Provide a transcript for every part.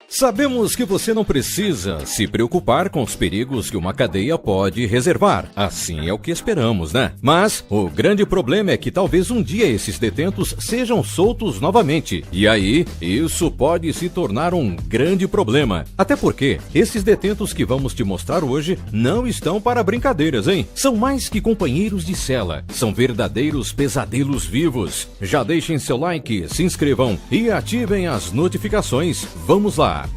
Sabemos que você não precisa se preocupar com os perigos que uma cadeia pode reservar. Assim é o que esperamos, né? Mas o grande problema é que talvez um dia esses detentos sejam soltos novamente. E aí, isso pode se tornar um grande problema. Até porque esses detentos que vamos te mostrar hoje não estão para brincadeiras, hein? São mais que companheiros de cela. São verdadeiros pesadelos vivos. Já deixem seu like, se inscrevam e ativem as notificações. Vamos lá!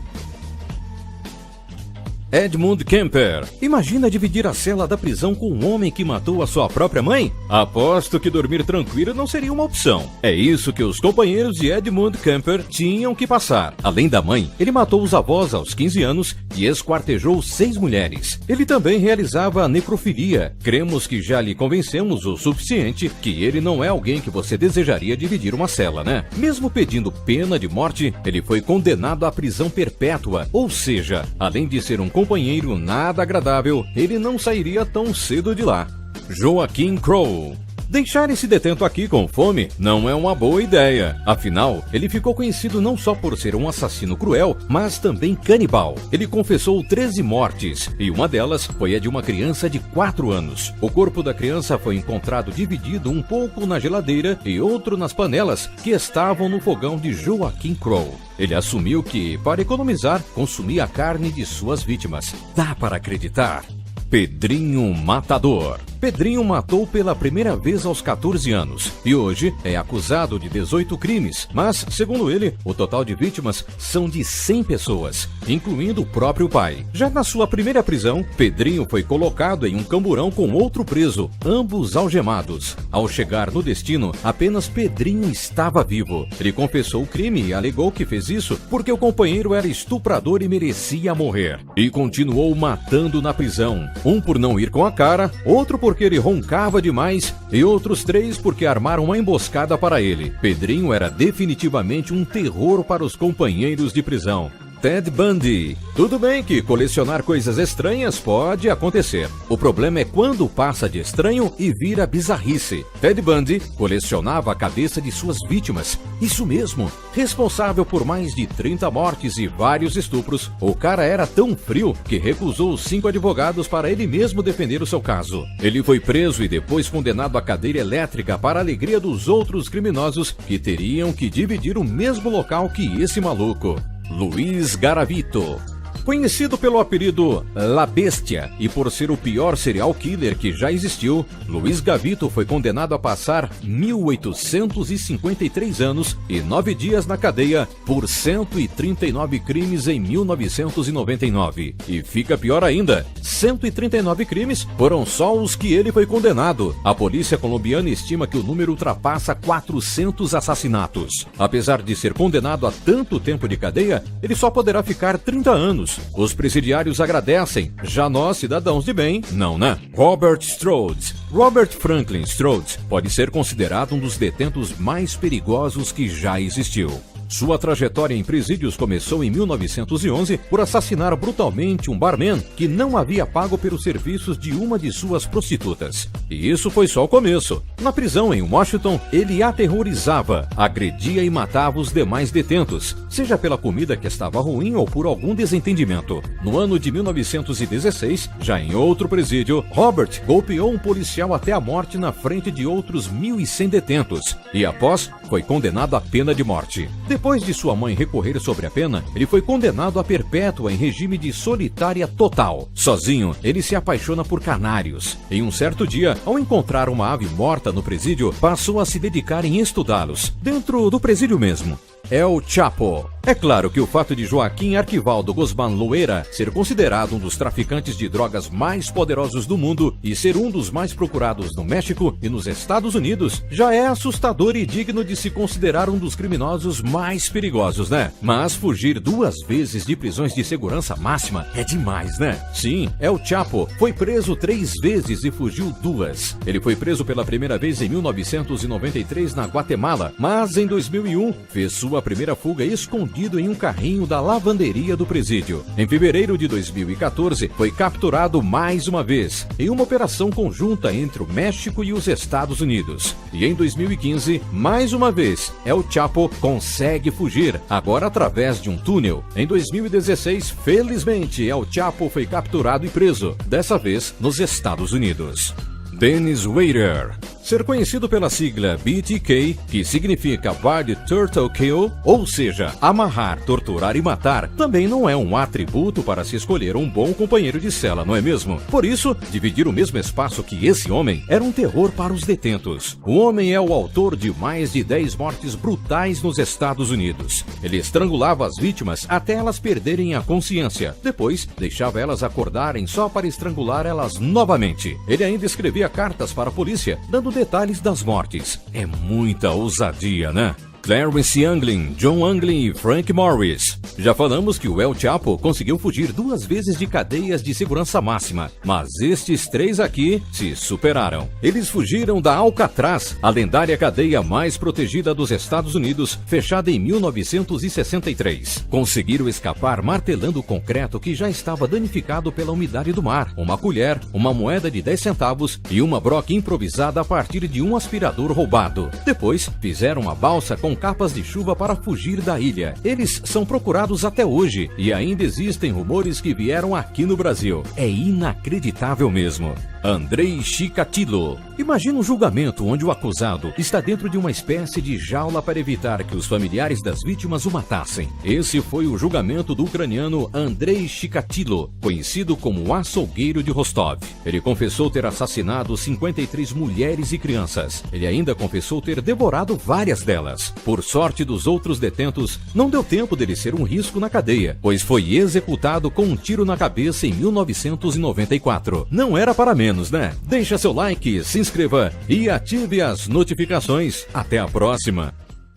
Edmund Kemper. Imagina dividir a cela da prisão com um homem que matou a sua própria mãe? Aposto que dormir tranquilo não seria uma opção. É isso que os companheiros de Edmund Kemper tinham que passar. Além da mãe, ele matou os avós aos 15 anos e esquartejou 6 mulheres. Ele também realizava necrofilia. Cremos que já lhe convencemos o suficiente que ele não é alguém que você desejaria dividir uma cela, né? Mesmo pedindo pena de morte, ele foi condenado à prisão perpétua. Ou seja, além de ser um companheiro nada agradável, ele não sairia tão cedo de lá. Joaquim Crowe. Deixar esse detento aqui com fome não é uma boa ideia. Afinal, ele ficou conhecido não só por ser um assassino cruel, mas também canibal. Ele confessou 13 mortes, e uma delas foi a de uma criança de 4 anos. O corpo da criança foi encontrado dividido um pouco na geladeira e outro nas panelas que estavam no fogão de Joaquim Crowe. Ele assumiu que, para economizar, consumia a carne de suas vítimas. Dá para acreditar? Pedrinho Matador. Pedrinho matou pela primeira vez aos 14 anos e hoje é acusado de 18 crimes, mas, segundo ele, o total de vítimas são de 100 pessoas, incluindo o próprio pai. Já na sua primeira prisão, Pedrinho foi colocado em um camburão com outro preso, ambos algemados. Ao chegar no destino, apenas Pedrinho estava vivo. Ele confessou o crime e alegou que fez isso porque o companheiro era estuprador e merecia morrer. E continuou matando na prisão. Um por não ir com a cara, outro porque ele roncava demais e outros 3 porque armaram uma emboscada para ele. Pedrinho era definitivamente um terror para os companheiros de prisão. Ted Bundy. Tudo bem que colecionar coisas estranhas pode acontecer. O problema é quando passa de estranho e vira bizarrice. Ted Bundy colecionava a cabeça de suas vítimas. Isso mesmo, responsável por mais de 30 mortes e vários estupros. O cara era tão frio que recusou 5 advogados para ele mesmo defender o seu caso. Ele foi preso e depois condenado à cadeira elétrica para a alegria dos outros criminosos que teriam que dividir o mesmo local que esse maluco. Luiz Garavito. Conhecido pelo apelido La Bestia e por ser o pior serial killer que já existiu, Luiz Gavito foi condenado a passar 1.853 anos e 9 dias na cadeia por 139 crimes em 1999. E fica pior ainda, 139 crimes foram só os que ele foi condenado. A polícia colombiana estima que o número ultrapassa 400 assassinatos. Apesar de ser condenado a tanto tempo de cadeia, ele só poderá ficar 30 anos. Os presidiários agradecem, já nós, cidadãos de bem, não, né? Robert Strode. Robert Franklin Strode pode ser considerado um dos detentos mais perigosos que já existiu. Sua trajetória em presídios começou em 1911 por assassinar brutalmente um barman que não havia pago pelos serviços de uma de suas prostitutas. E isso foi só o começo. Na prisão em Washington, ele aterrorizava, agredia e matava os demais detentos, seja pela comida que estava ruim ou por algum desentendimento. No ano de 1916, já em outro presídio, Robert golpeou um policial até a morte na frente de outros 1.100 detentos e após foi condenado à pena de morte. Depois de sua mãe recorrer sobre a pena, ele foi condenado a perpétua em regime de solitária total. Sozinho, ele se apaixona por canários. Em um certo dia, ao encontrar uma ave morta no presídio, passou a se dedicar em estudá-los, dentro do presídio mesmo. El Chapo. É claro que o fato de Joaquim Arquivaldo Guzmán Loera ser considerado um dos traficantes de drogas mais poderosos do mundo e ser um dos mais procurados no México e nos Estados Unidos já é assustador e digno de se considerar um dos criminosos mais perigosos, né? Mas fugir 2 vezes de prisões de segurança máxima é demais, né? Sim, El Chapo foi preso 3 vezes e fugiu 2. Ele foi preso pela primeira vez em 1993 na Guatemala, mas em 2001 fez sua primeira fuga escondida escondido em um carrinho da lavanderia do presídio. Em fevereiro de 2014, foi capturado mais uma vez, em uma operação conjunta entre o México e os Estados Unidos. E em 2015, mais uma vez, El Chapo consegue fugir, agora através de um túnel. Em 2016, felizmente, El Chapo foi capturado e preso, dessa vez nos Estados Unidos. Dennis Rader. Ser conhecido pela sigla BTK, que significa Body Turtle Kill, ou seja, amarrar, torturar e matar, também não é um atributo para se escolher um bom companheiro de cela, não é mesmo? Por isso, dividir o mesmo espaço que esse homem era um terror para os detentos. O homem é o autor de mais de 10 mortes brutais nos Estados Unidos. Ele estrangulava as vítimas até elas perderem a consciência. Depois, deixava elas acordarem só para estrangular elas novamente. Ele ainda escrevia cartas para a polícia, dando detalhes das mortes. É muita ousadia, né? Clarence Anglin, John Anglin e Frank Morris. Já falamos que o El Chapo conseguiu fugir 2 vezes de cadeias de segurança máxima, mas estes 3 aqui se superaram. Eles fugiram da Alcatraz, a lendária cadeia mais protegida dos Estados Unidos, fechada em 1963. Conseguiram escapar martelando o concreto que já estava danificado pela umidade do mar, uma colher, uma moeda de 10 centavos e uma broca improvisada a partir de um aspirador roubado. Depois, fizeram uma balsa com capas de chuva para fugir da ilha. Eles são procurados até hoje e ainda existem rumores que vieram aqui no Brasil. É inacreditável mesmo. Andrei Chikatilo. Imagina um julgamento onde o acusado está dentro de uma espécie de jaula para evitar que os familiares das vítimas o matassem. Esse foi o julgamento do ucraniano Andrei Chikatilo, conhecido como o açougueiro de Rostov. Ele confessou ter assassinado 53 mulheres e crianças. Ele ainda confessou ter devorado várias delas. Por sorte dos outros detentos, não deu tempo dele ser um risco na cadeia, pois foi executado com um tiro na cabeça em 1994. Não era para menos, né? Deixa seu like, se inscreva e ative as notificações. Até a próxima!